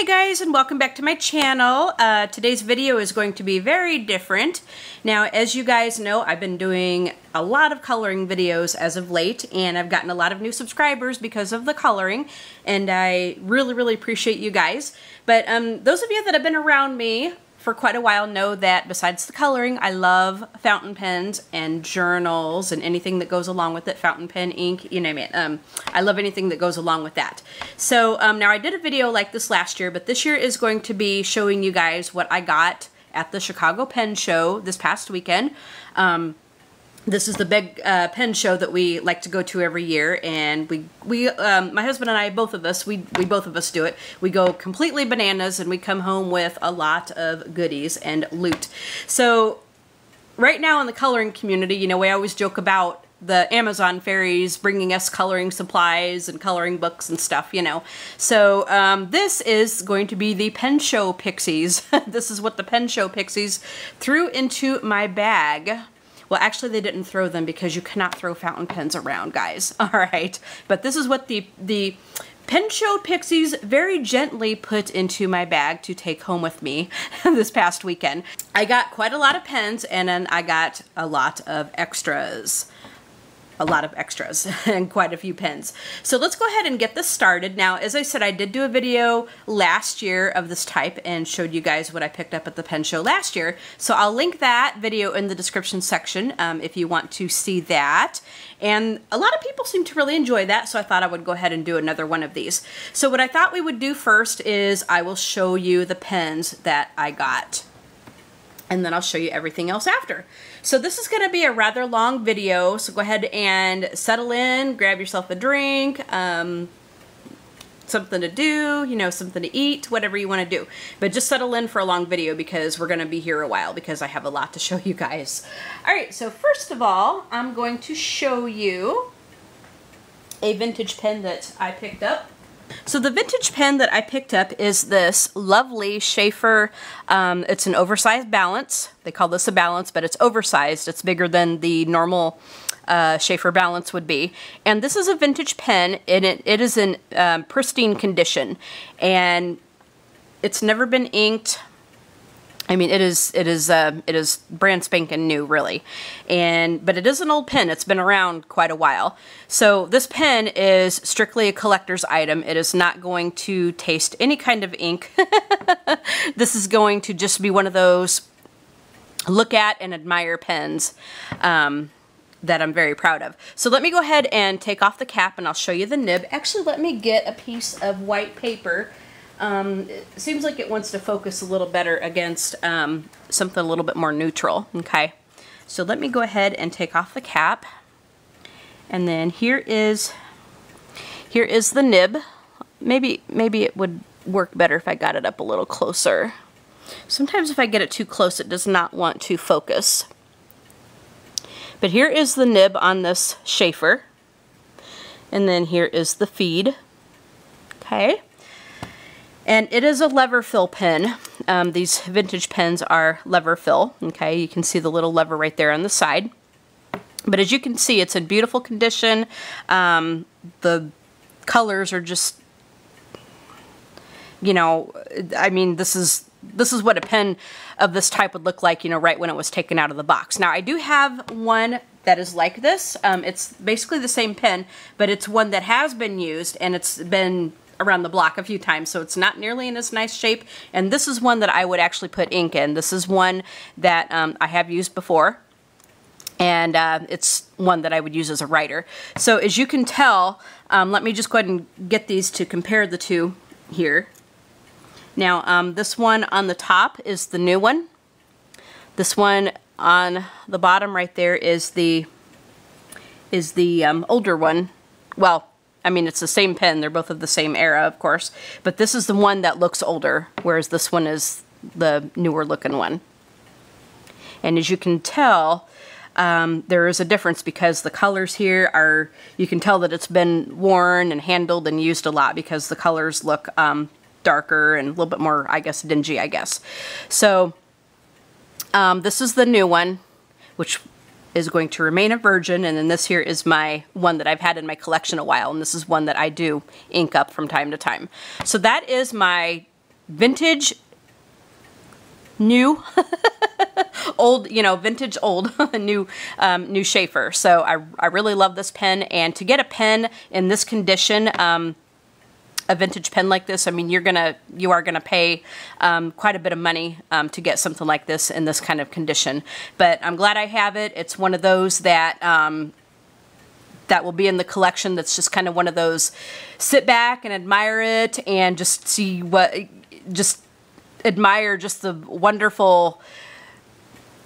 Hey guys, and welcome back to my channel. Today's video is going to be very different. Now, as you guys know, I've been doing a lot of coloring videos as of late, and I've gotten a lot of new subscribers because of the coloring, and I really appreciate you guys. But those of you that have been around me for quite a while know that besides the coloring, I love fountain pens and journals and anything that goes along with it, fountain pen, ink, you name it. I love anything that goes along with that. So now I did a video like this last year, but this year is going to be showing you guys what I got at the Chicago Pen Show this past weekend. This is the big pen show that we like to go to every year, and my husband and I, both of us do it. We go completely bananas, and we come home with a lot of goodies and loot. So right now in the coloring community, you know, we always joke about the Amazon fairies bringing us coloring supplies and coloring books and stuff, you know. So this is going to be the Pen Show Pixies. This is what the Pen Show Pixies threw into my bag. Well, actually, they didn't throw them because you cannot throw fountain pens around, guys. All right. But this is what the Pen Show Pixies very gently put into my bag to take home with me this past weekend. I got quite a lot of pens, and then I got a lot of extras. And quite a few pens. So let's go ahead and get this started. Now, as I said, I did do a video last year of this type and showed you guys what I picked up at the pen show last year. So I'll link that video in the description section if you want to see that. And a lot of people seem to really enjoy that, so I thought I would go ahead and do another one of these. So what I thought we would do first is I will show you the pens that I got, and then I'll show you everything else after. So this is going to be a rather long video, so go ahead and settle in, grab yourself a drink, something to do, you know, something to eat, whatever you want to do. But just settle in for a long video because we're going to be here a while because I have a lot to show you guys. Alright, so first of all, I'm going to show you a vintage pen that I picked up. So the vintage pen that I picked up is this lovely Sheaffer, it's an oversized balance. They call this a balance, but it's oversized. It's bigger than the normal Sheaffer balance would be. And this is a vintage pen, and it is in pristine condition. And it's never been inked. I mean, it is brand spanking new, really. But it is an old pen. It's been around quite a while. So this pen is strictly a collector's item. It is not going to taste any kind of ink. This is going to just be one of those look at and admire pens that I'm very proud of. So let me go ahead and take off the cap, and I'll show you the nib. Actually, let me get a piece of white paper. It seems like it wants to focus a little better against something a little bit more neutral. Okay, so let me go ahead and take off the cap, and then here is the nib. Maybe it would work better if I got it up a little closer. Sometimes if I get it too close, it does not want to focus. But here is the nib on this Sheaffer, and then here is the feed. Okay. And it is a lever fill pen. These vintage pens are lever fill. Okay, you can see the little lever right there on the side. But as you can see, it's in beautiful condition. The colors are just, you know, I mean, this is what a pen of this type would look like, you know, right when it was taken out of the box. Now, I do have one that is like this. It's basically the same pen, but it's one that has been used, and it's been around the block a few times, so it's not nearly in as nice shape. And this is one that I would actually put ink in. This is one that I have used before, and it's one that I would use as a writer. So as you can tell, let me just go ahead and get these to compare the two here. Now this one on the top is the new one. This one on the bottom right there is the older one. Well, I mean, it's the same pen. They're both of the same era, of course. But this is the one that looks older, whereas this one is the newer looking one. And as you can tell, there is a difference because the colors here are, you can tell that it's been worn and handled and used a lot because the colors look darker and a little bit more, I guess, dingy, I guess. So this is the new one, which is going to remain a virgin, and then this here is my one that I've had in my collection a while, and this is one that I do ink up from time to time. So that is my vintage, new, old, you know, vintage, old, new, new Schaefer. So I really love this pen, and to get a pen in this condition, a vintage pen like this, I mean, you are gonna pay quite a bit of money to get something like this in this kind of condition. But I'm glad I have it. It's one of those that that will be in the collection. That's just kind of one of those sit back and admire it and just see what, just admire just the wonderful,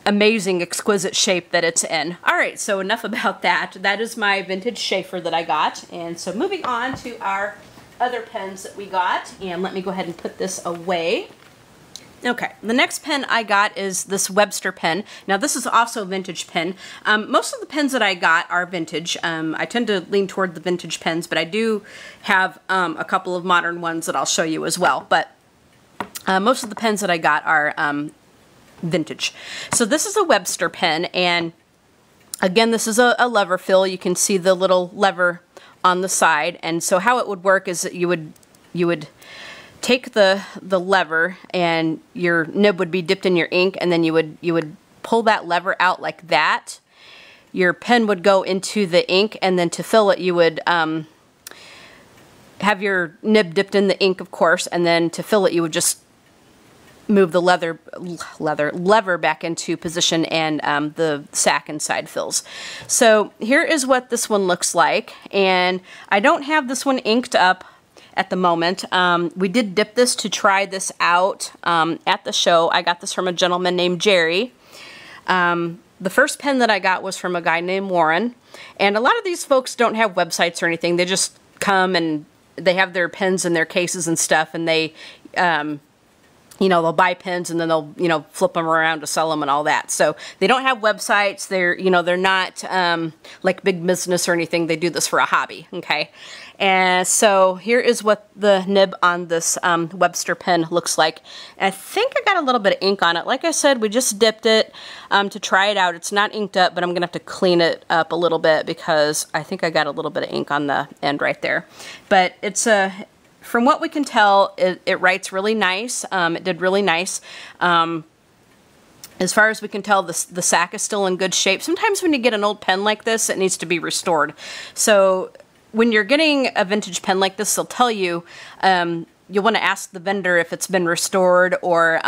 amazing, exquisite shape that it's in. All right, so enough about that. That is my vintage Schaefer that I got. And so moving on to our other pens that we got, and let me go ahead and put this away. Okay, the next pen I got is this Webster pen. Now this is also a vintage pen. Most of the pens that I got are vintage. I tend to lean toward the vintage pens, but I do have a couple of modern ones that I'll show you as well. But most of the pens that I got are vintage. So this is a Webster pen, and again, this is a lever fill. You can see the little lever on the side, and so how it would work is that you would take the lever, and your nib would be dipped in your ink, and then you would pull that lever out like that. Your pen would go into the ink, and then to fill it, you would have your nib dipped in the ink, of course, and then to fill it, you would just move the lever back into position, and the sack inside fills. So here is what this one looks like, and I don't have this one inked up at the moment. We did dip this to try this out at the show. I got this from a gentleman named Jerry. The first pen that I got was from a guy named Warren, and a lot of these folks don't have websites or anything. They just come and they have their pens in their cases and stuff, and they you know, they'll buy pens and then they'll, you know, flip them around to sell them and all that. So they don't have websites. They're, you know, they're not like big business or anything. They do this for a hobby, okay? And so here is what the nib on this Webster pen looks like. And I think I got a little bit of ink on it. Like I said, we just dipped it to try it out. It's not inked up, but I'm going to have to clean it up a little bit because I think I got a little bit of ink on the end right there. But it's a... From what we can tell, it writes really nice. It did really nice. As far as we can tell, the sack is still in good shape. Sometimes when you get an old pen like this, it needs to be restored. So when you're getting a vintage pen like this, they'll tell you, you'll want to ask the vendor if it's been restored or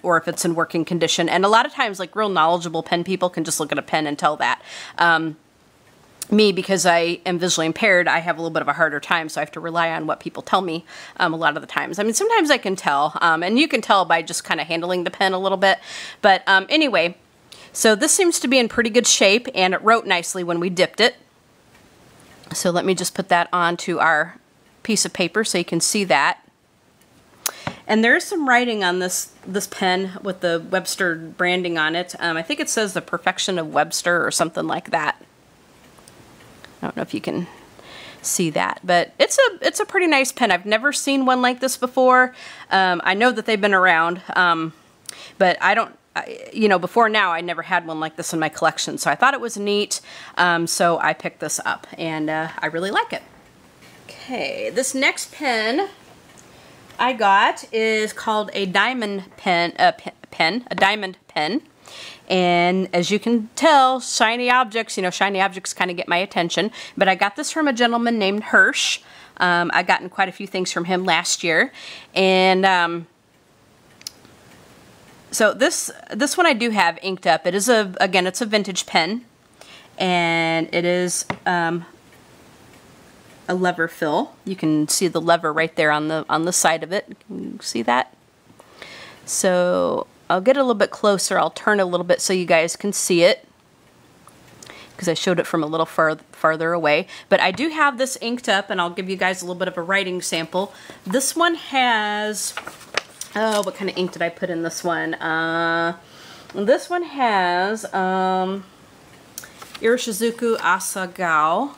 if it's in working condition. And a lot of times, like real knowledgeable pen people can just look at a pen and tell that. Me, because I am visually impaired, I have a little bit of a harder time, so I have to rely on what people tell me a lot of the times. I mean, sometimes I can tell, and you can tell by just kind of handling the pen a little bit. But anyway, so this seems to be in pretty good shape, and it wrote nicely when we dipped it. So let me just put that onto our piece of paper so you can see that. And there's some writing on this pen with the Webster branding on it. I think it says the perfection of Webster or something like that. I don't know if you can see that, but it's a pretty nice pen. I've never seen one like this before. I know that they've been around, but you know, before now I never had one like this in my collection, so I thought it was neat, so I picked this up, and I really like it. Okay, this next pen I got is called a diamond pen, a diamond pen. And as you can tell, shiny objects, you know, shiny objects kind of get my attention. But I got this from a gentleman named Hirsch. I gotten quite a few things from him last year. And so this one I do have inked up. It is again, it's a vintage pen. And it is a lever fill. You can see the lever right there on the side of it. Can you see that? So I'll get a little bit closer. I'll turn a little bit so you guys can see it, because I showed it from a little farther away. But I do have this inked up, and I'll give you guys a little bit of a writing sample. This one has, oh, what kind of ink did I put in this one? This one has Iroshizuku Asagao.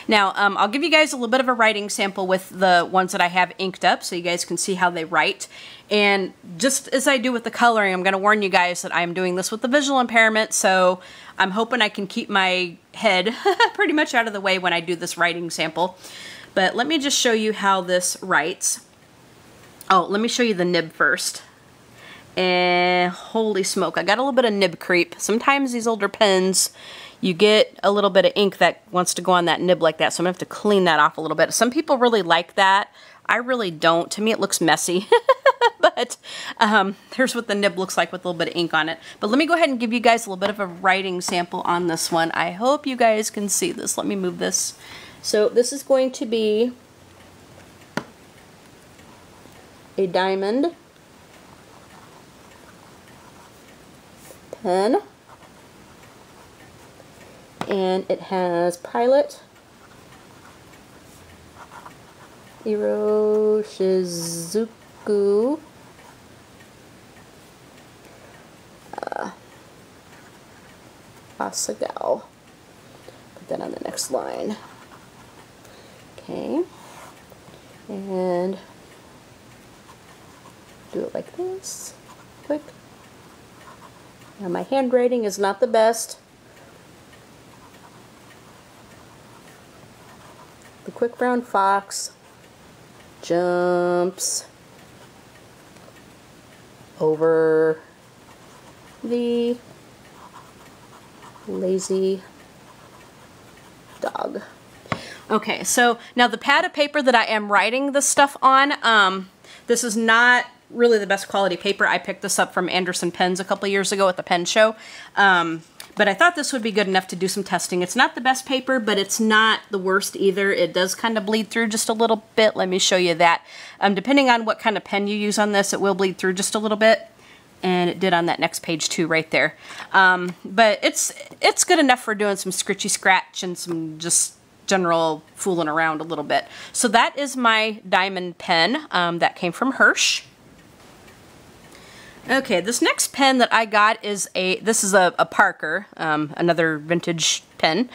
Now, I'll give you guys a little bit of a writing sample with the ones that I have inked up so you guys can see how they write. And just as I do with the coloring, I'm going to warn you guys that I'm doing this with the visual impairment, so I'm hoping I can keep my head pretty much out of the way when I do this writing sample. But let me just show you how this writes. Oh, let me show you the nib first. And holy smoke, I got a little bit of nib creep. Sometimes these older pens, you get a little bit of ink that wants to go on that nib like that, so I'm going to have to clean that off a little bit. Some people really like that. I really don't. To me, it looks messy. But here's what the nib looks like with a little bit of ink on it. But let me go ahead and give you guys a little bit of a writing sample on this one. I hope you guys can see this. Let me move this. So this is going to be a diamond pen, and it has Pilot, Iroshizuku, Asagao. Put that on the next line. Okay, and do it like this, quick. Now my handwriting is not the best. The quick brown fox jumps over the lazy dog. Okay, so now the pad of paper that I am writing this stuff on, this is not really the best quality paper. I picked this up from Anderson Pens a couple years ago at the pen show. But I thought this would be good enough to do some testing. It's not the best paper, but it's not the worst either. It does kind of bleed through just a little bit. Let me show you that. Depending on what kind of pen you use on this, it will bleed through just a little bit. And it did on that next page too, right there. But it's good enough for doing some scritchy scratch and some just general fooling around a little bit. So that is my diamond pen that came from Hirsch. Okay, this next pen that I got is this is a Parker, another vintage pen,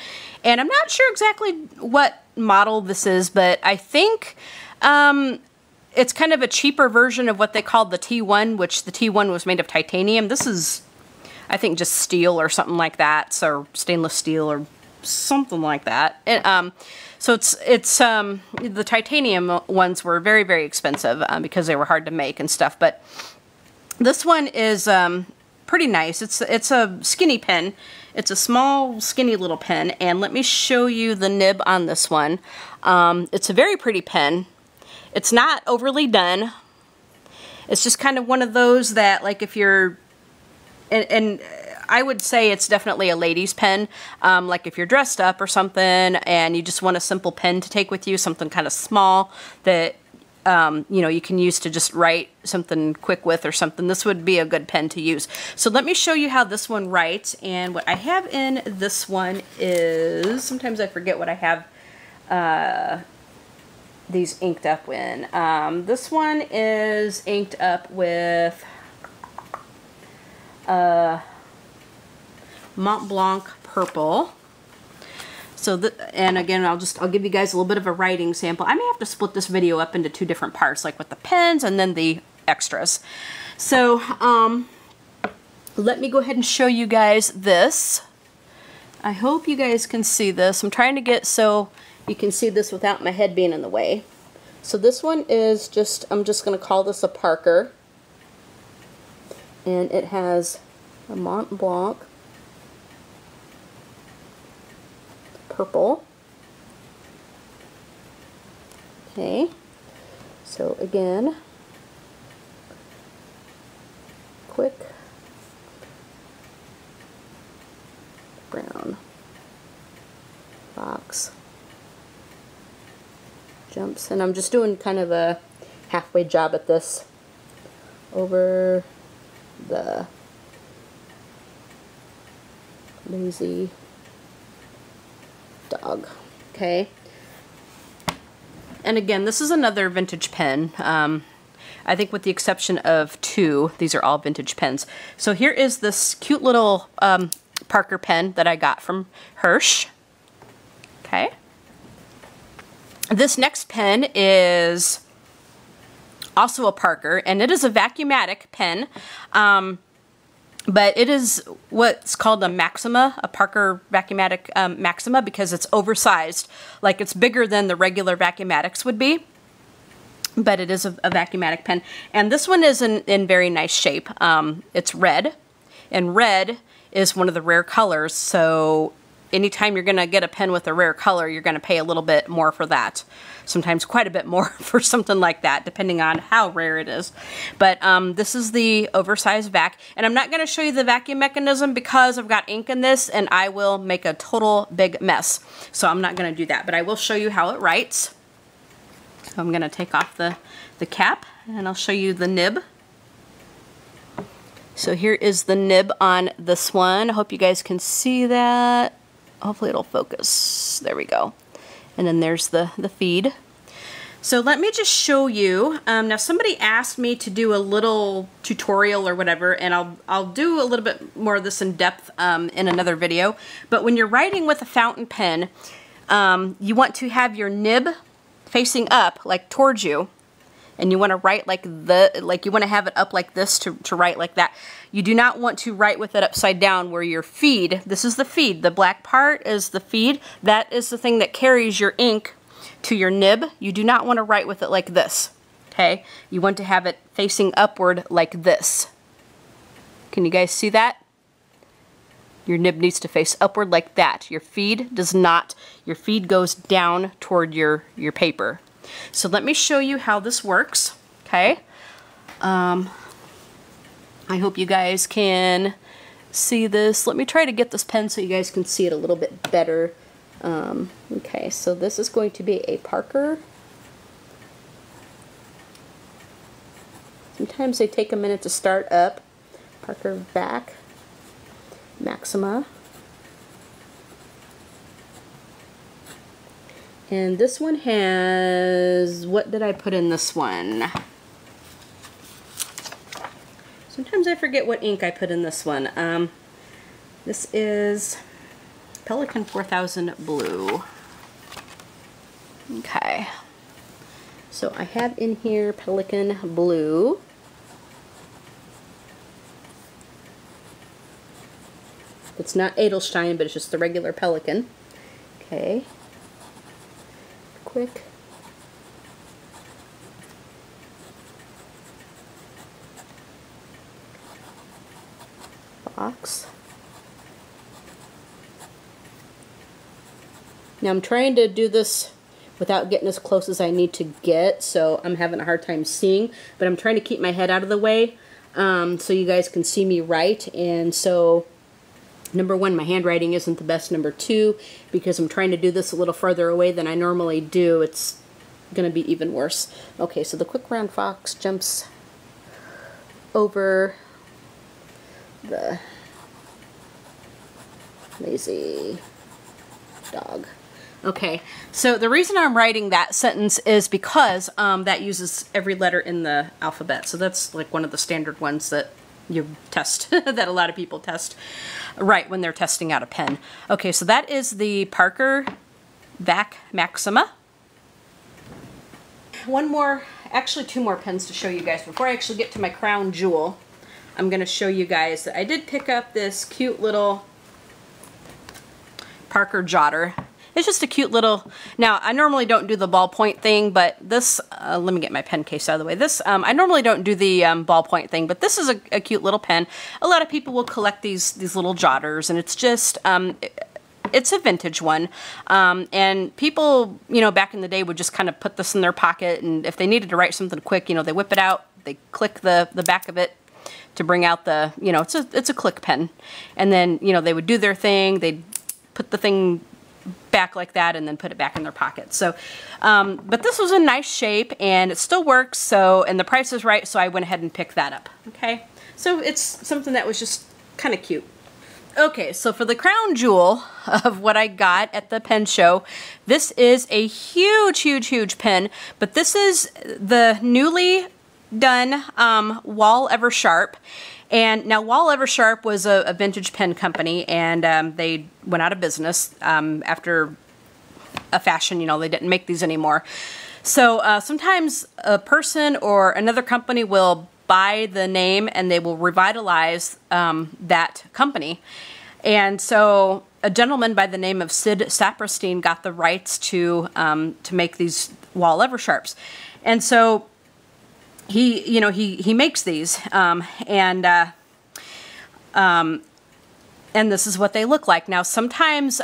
and I'm not sure exactly what model this is, but I think it's kind of a cheaper version of what they called the T1, which the T1 was made of titanium. This is, I think, just steel or something like that, so stainless steel or something like that. So it's the titanium ones were very, very expensive because they were hard to make and stuff, but this one is pretty nice. It's a skinny pen. It's a small, skinny little pen, and let me show you the nib on this one. It's a very pretty pen. It's not overly done. It's just kind of one of those that, like, if you're, and I would say it's definitely a lady's pen. Like if you're dressed up or something and you just want a simple pen to take with you, something kind of small that you know, you can use to just write something quick with or something. This would be a good pen to use. So let me show you how this one writes. And what I have in this one is, sometimes I forget what I have these inked up in. This one is inked up with Mont Blanc Purple. So, and again, I'll give you guys a little bit of a writing sample. I may have to split this video up into two different parts, like with the pens and then the extras. So, let me go ahead and show you guys this. I hope you guys can see this. I'm trying to get so you can see this without my head being in the way. So this one is just, I'm just going to call this a Parker. And it has a Mont Blanc Purple. Okay, so again, quick brown box jumps, and I'm just doing kind of a halfway job at this over the lazy dog. Okay, and again, this is another vintage pen. I think with the exception of two, these are all vintage pens. So here is this cute little Parker pen that I got from Hirsch. Okay, this next pen is also a Parker, and it is a vacuumatic pen. But it is what's called a Maxima, a Parker Vacuumatic Maxima, because it's oversized. Like, it's bigger than the regular Vacuumatics would be. but it is a Vacuumatic pen. And this one is in very nice shape. It's red, and red is one of the rare colors, so anytime you're going to get a pen with a rare color, you're going to pay a little bit more for that. Sometimes quite a bit more for something like that, depending on how rare it is. But this is the oversized vac, and I'm not going to show you the vacuum mechanism because I've got ink in this, and I will make a total big mess. So I'm not going to do that, but I will show you how it writes. So I'm going to take off the cap, and I'll show you the nib. So here is the nib on this one. I hope you guys can see that. Hopefully it'll focus. There we go. And then there's the feed. So let me just show you. Now somebody asked me to do a little tutorial or whatever, and I'll do a little bit more of this in depth in another video. But when you're writing with a fountain pen, you want to have your nib facing up, like towards you. And you want to write like you want to have it up like this to write like that. You do not want to write with it upside down where your feed, this is the feed, the black part is the feed. That is the thing that carries your ink to your nib. You do not want to write with it like this, okay? You want to have it facing upward like this. Can you guys see that? Your nib needs to face upward like that. Your feed does not. Your feed goes down toward your paper. So let me show you how this works, okay? I hope you guys can see this. Let me try to get this pen so you guys can see it a little bit better. Okay, so this is going to be a Parker. Sometimes they take a minute to start up. Parker Vac Maxima. And this one has, what did I put in this one? Sometimes I forget what ink I put in this one. This is Pelikan 4000 Blue. Okay. So I have in here Pelikan Blue. It's not Edelstein, but it's just the regular Pelikan. Okay. Quick. Box. Now I'm trying to do this without getting as close as I need to get, so I'm having a hard time seeing, but I'm trying to keep my head out of the way so you guys can see me right. And so number one, my handwriting isn't the best. Number two, because I'm trying to do this a little farther away than I normally do, it's going to be even worse. Okay, so the quick round fox jumps over the lazy dog. Okay, so the reason I'm writing that sentence is because that uses every letter in the alphabet. So that's like one of the standard ones that you test, that a lot of people test, right, when they're testing out a pen. Okay, so that is the Parker Vac Maxima. One more, actually two more pens to show you guys. Before I actually get to my crown jewel, I'm going to show you guys that I did pick up this cute little Parker Jotter. It's just a cute little, now I normally don't do the ballpoint thing, but this, let me get my pen case out of the way. This, I normally don't do the ballpoint thing, but this is a cute little pen. A lot of people will collect these little jotters, and it's just, it's a vintage one. And people, you know, back in the day would just kind of put this in their pocket, and if they needed to write something quick, you know, they whip it out, they click the back of it to bring out the, you know, it's a click pen. And then, you know, they would do their thing, they'd put the thing back like that and then put it back in their pocket. So, but this was in nice shape and it still works, so, and the price is right, so I went ahead and picked that up, okay? So it's something that was just kind of cute. Okay, so for the crown jewel of what I got at the pen show, this is a huge, huge, huge pen, but this is the newly done Wahl Eversharp. And now Wahl Eversharp was a vintage pen company, and they went out of business after a fashion, you know, they didn't make these anymore. So sometimes a person or another company will buy the name and they will revitalize that company. And so a gentleman by the name of Sid Saperstein got the rights to make these Wahl Eversharps. And so he, you know, he makes these, and this is what they look like. Now, sometimes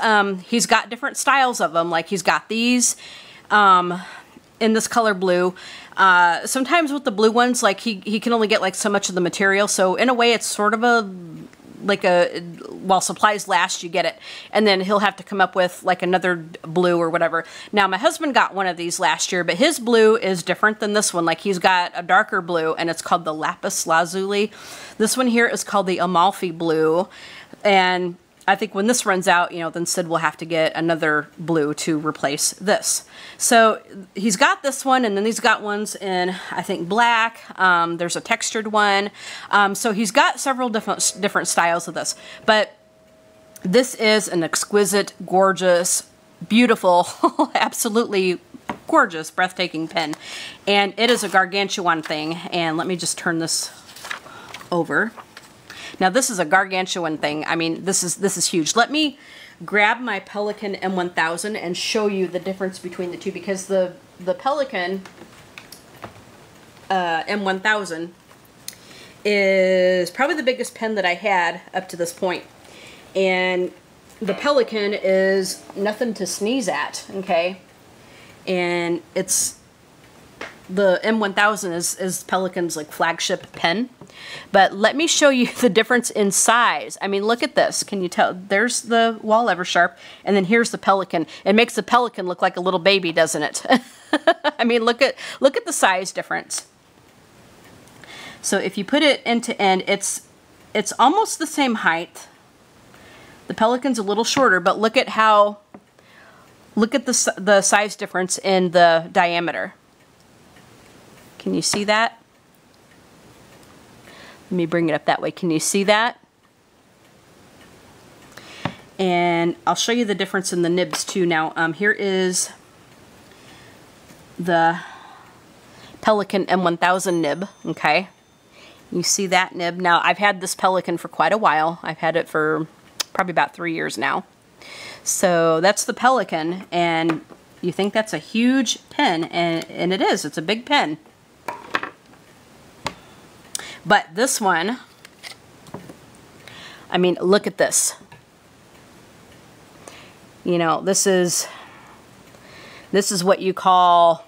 he's got different styles of them. Like he's got these in this color blue. Sometimes with the blue ones, like he can only get like so much of the material. So in a way, it's sort of while supplies last, you get it. And then he'll have to come up with like another blue or whatever. Now, my husband got one of these last year, but his blue is different than this one. Like he's got a darker blue, and it's called the lapis lazuli. This one here is called the Amalfi blue. And I think when this runs out, you know, then Sid will have to get another blue to replace this. So he's got this one, and then he's got ones in, I think, black. There's a textured one. So he's got several different styles of this. But this is an exquisite, gorgeous, beautiful, absolutely gorgeous, breathtaking pen. And it is a gargantuan thing. And let me just turn this over. Now this is a gargantuan thing. I mean, this is huge. Let me grab my Pelikan M1000 and show you the difference between the two, because the Pelikan M1000 is probably the biggest pen that I had up to this point. And the Pelikan is nothing to sneeze at, okay? And it's the M1000 is Pelikan's like flagship pen. But let me show you the difference in size. I mean, look at this. Can you tell? There's the Wall Eversharp, and then here's the Pelikan. It makes the Pelikan look like a little baby, doesn't it? I mean, look at the size difference. So if you put it end to end, it's almost the same height. The Pelikan's a little shorter, but look at the size difference in the diameter. Can you see that? Let me bring it up that way. Can you see that? And I'll show you the difference in the nibs too. Now, here is the Pelikan M1000 nib, okay? You see that nib? Now, I've had this Pelikan for quite a while. I've had it for probably about 3 years now. So that's the Pelikan, and you think that's a huge pen, and it is. It's a big pen. But this one, I mean, look at this. You know, this is what you call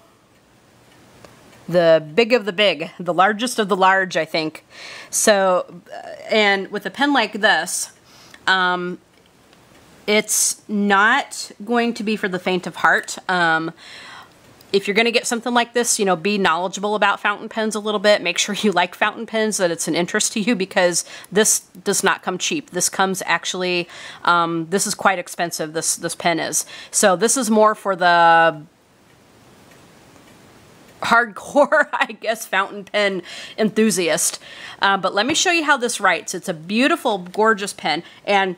the big of the big, the largest of the large, I think. So, and with a pen like this, it's not going to be for the faint of heart. If you're going to get something like this, you know, be knowledgeable about fountain pens a little bit. Make sure you like fountain pens, that it's an interest to you, because this does not come cheap. This comes actually, this is quite expensive, this pen is. So this is more for the hardcore, I guess, fountain pen enthusiast. But let me show you how this writes. It's a beautiful, gorgeous pen, and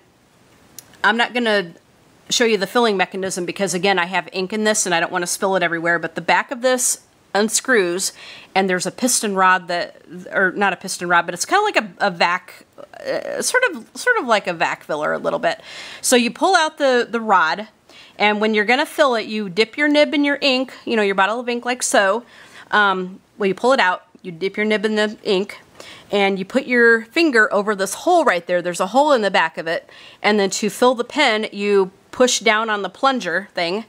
I'm not going to show you the filling mechanism because, again, I have ink in this and I don't want to spill it everywhere, but the back of this unscrews, and there's a piston rod that, or not a piston rod, but it's kind of like a vac, sort of like a vac filler a little bit. So you pull out the rod, and when you're going to fill it, you dip your nib in your ink, you know, your bottle of ink like so. Well, you pull it out, you dip your nib in the ink, and you put your finger over this hole right there. There's a hole in the back of it, and then to fill the pen, you push down on the plunger thing,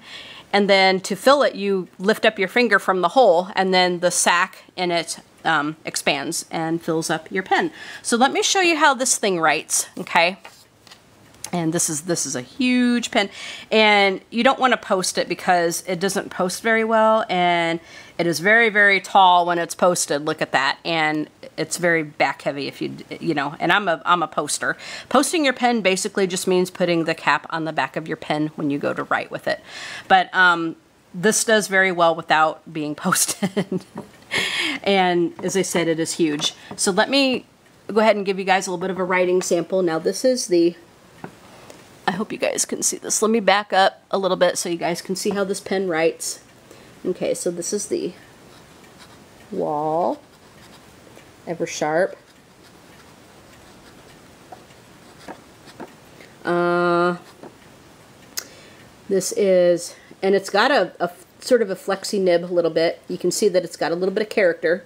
and then to fill it, you lift up your finger from the hole, and then the sac in it expands and fills up your pen. So let me show you how this thing writes, okay? And this is a huge pen, and you don't want to post it because it doesn't post very well, and it is very, very tall when it's posted. Look at that, and it's very back heavy if you know. And I'm a poster. Posting your pen basically just means putting the cap on the back of your pen when you go to write with it. But this does very well without being posted. And as I said, it is huge. So let me go ahead and give you guys a little bit of a writing sample. Now this is the, I hope you guys can see this. Let me back up a little bit so you guys can see how this pen writes. Okay, so this is the Wall Eversharp. This is, and it's got sort of a flexy nib a little bit. You can see that it's got a little bit of character.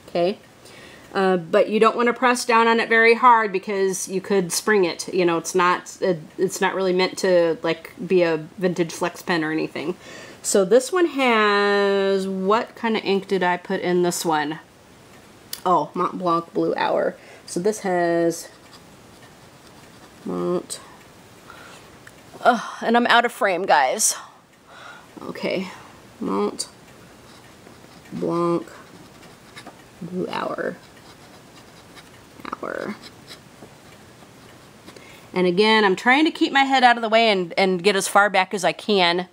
Okay. But you don't want to press down on it very hard because you could spring it. You know, it's not really meant to like be a vintage flex pen or anything. So this one has, what kind of ink did I put in this one? Oh, Mont Blanc Blue Hour. So this has Mont. Oh, and I'm out of frame, guys. Okay, Mont Blanc Blue Hour. And again, I'm trying to keep my head out of the way and get as far back as I can.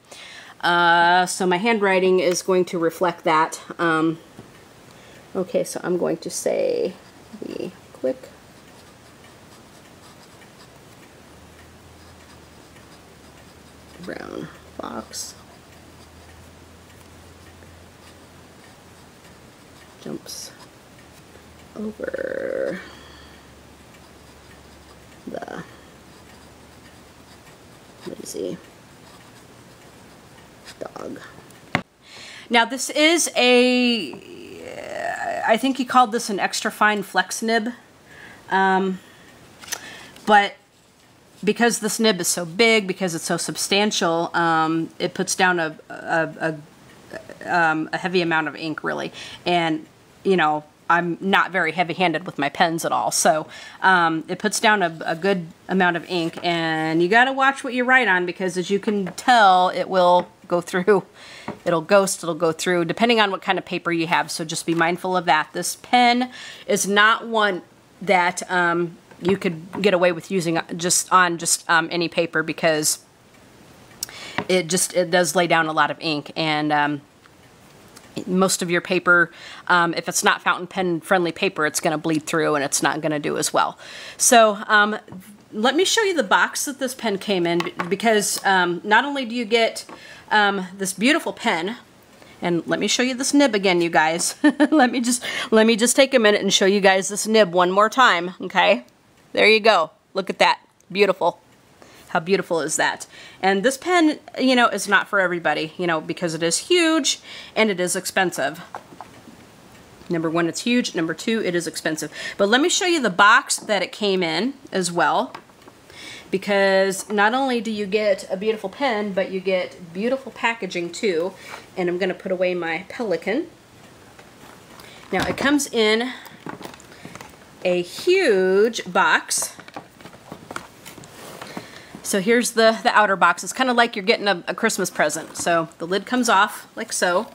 So my handwriting is going to reflect that. Okay, so I'm going to say the quick brown fox jumps over the lazy dog. Now this is a, I think he called this an extra fine flex nib, but because this nib is so big, because it's so substantial, it puts down a heavy amount of ink, really. And you know, I'm not very heavy-handed with my pens at all, so it puts down a good amount of ink, and you gotta watch what you write on, because as you can tell, it will go through. It'll ghost, it'll go through, depending on what kind of paper you have, so just be mindful of that. This pen is not one that you could get away with using just on any paper, because it does lay down a lot of ink, and most of your paper, if it's not fountain pen friendly paper, it's going to bleed through and it's not going to do as well. So let me show you the box that this pen came in, because not only do you get this beautiful pen, and let me show you this nib again, you guys. let me just take a minute and show you guys this nib one more time. Okay, there you go. Look at that, beautiful. How beautiful is that? And this pen, you know, is not for everybody, you know, because it is huge and it is expensive. Number one, it's huge. Number two, it is expensive. But let me show you the box that it came in as well, because not only do you get a beautiful pen, but you get beautiful packaging too. And I'm going to put away my Pelican. Now, it comes in a huge box. So here's the outer box. It's kind of like you're getting a Christmas present. So the lid comes off like so,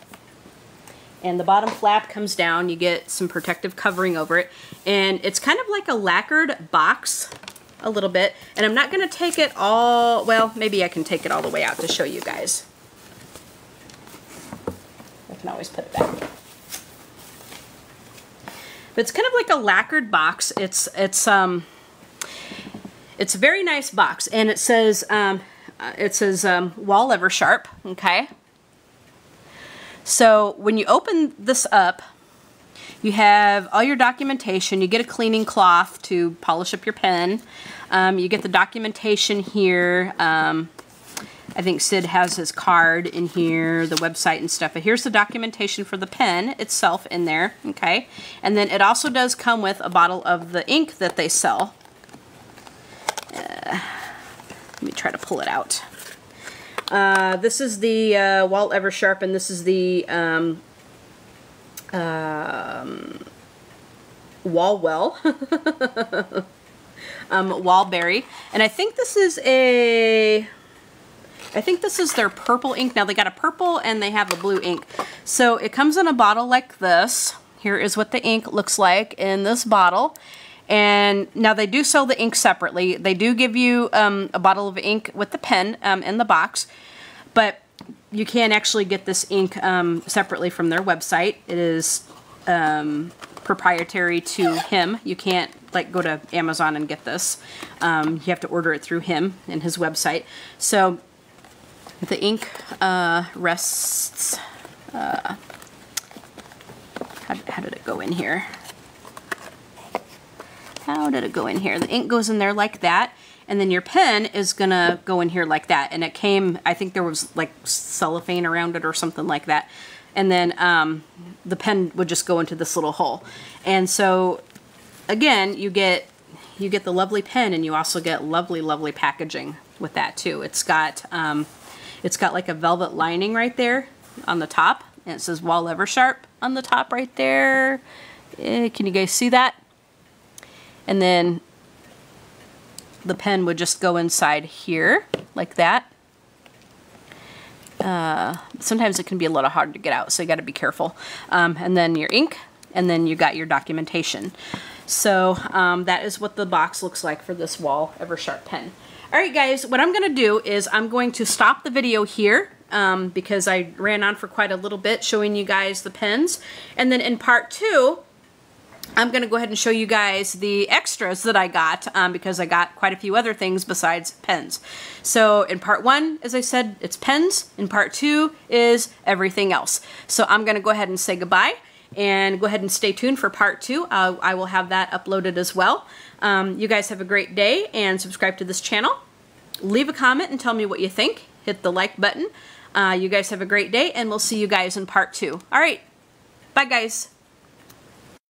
and the bottom flap comes down. You get some protective covering over it, and it's kind of like a lacquered box a little bit. And I'm not going to take it all, well, maybe I can take it all the way out to show you guys. I can always put it back. But it's kind of like a lacquered box. It's a very nice box, and it says Wall Ever Sharp. Okay. So when you open this up, you have all your documentation. You get a cleaning cloth to polish up your pen. You get the documentation here. I think Sid has his card in here, the website and stuff. But here's the documentation for the pen itself in there. Okay. And then it also does come with a bottle of the ink that they sell. Let me try to pull it out. This is the Wall Ever Sharp, and this is the Walwell Wallberry, and I think this is their purple ink. Now they got a purple and they have a blue ink. So it comes in a bottle like this. Here is what the ink looks like in this bottle. And now they do sell the ink separately. They do give you a bottle of ink with the pen in the box, but you can actually get this ink separately from their website. It is proprietary to him. You can't like go to Amazon and get this. You have to order it through him and his website. So the ink rests. How did it go in here? How did it go in here? The ink goes in there like that, and then your pen is gonna go in here like that. And it came, I think there was like cellophane around it or something like that. And then the pen would just go into this little hole. And so again, you get the lovely pen, and you also get lovely packaging with that too. It's got like a velvet lining right there on the top, and it says Wall Eversharp on the top right there. Can you guys see that? And then the pen would just go inside here like that. Sometimes it can be a little hard to get out, so you got to be careful. And then your ink, and then you got your documentation. So that is what the box looks like for this Wall Eversharp pen. All right, guys, what I'm going to do is I'm going to stop the video here because I ran on for quite a little bit showing you guys the pens. And then in part 2, I'm going to go ahead and show you guys the extras that I got because I got quite a few other things besides pens. So in part 1, as I said, it's pens. In part 2 is everything else. So I'm going to go ahead and say goodbye and go ahead and stay tuned for part 2. I will have that uploaded as well. You guys have a great day and subscribe to this channel. Leave a comment and tell me what you think. Hit the like button. You guys have a great day, and we'll see you guys in part 2. All right. Bye, guys.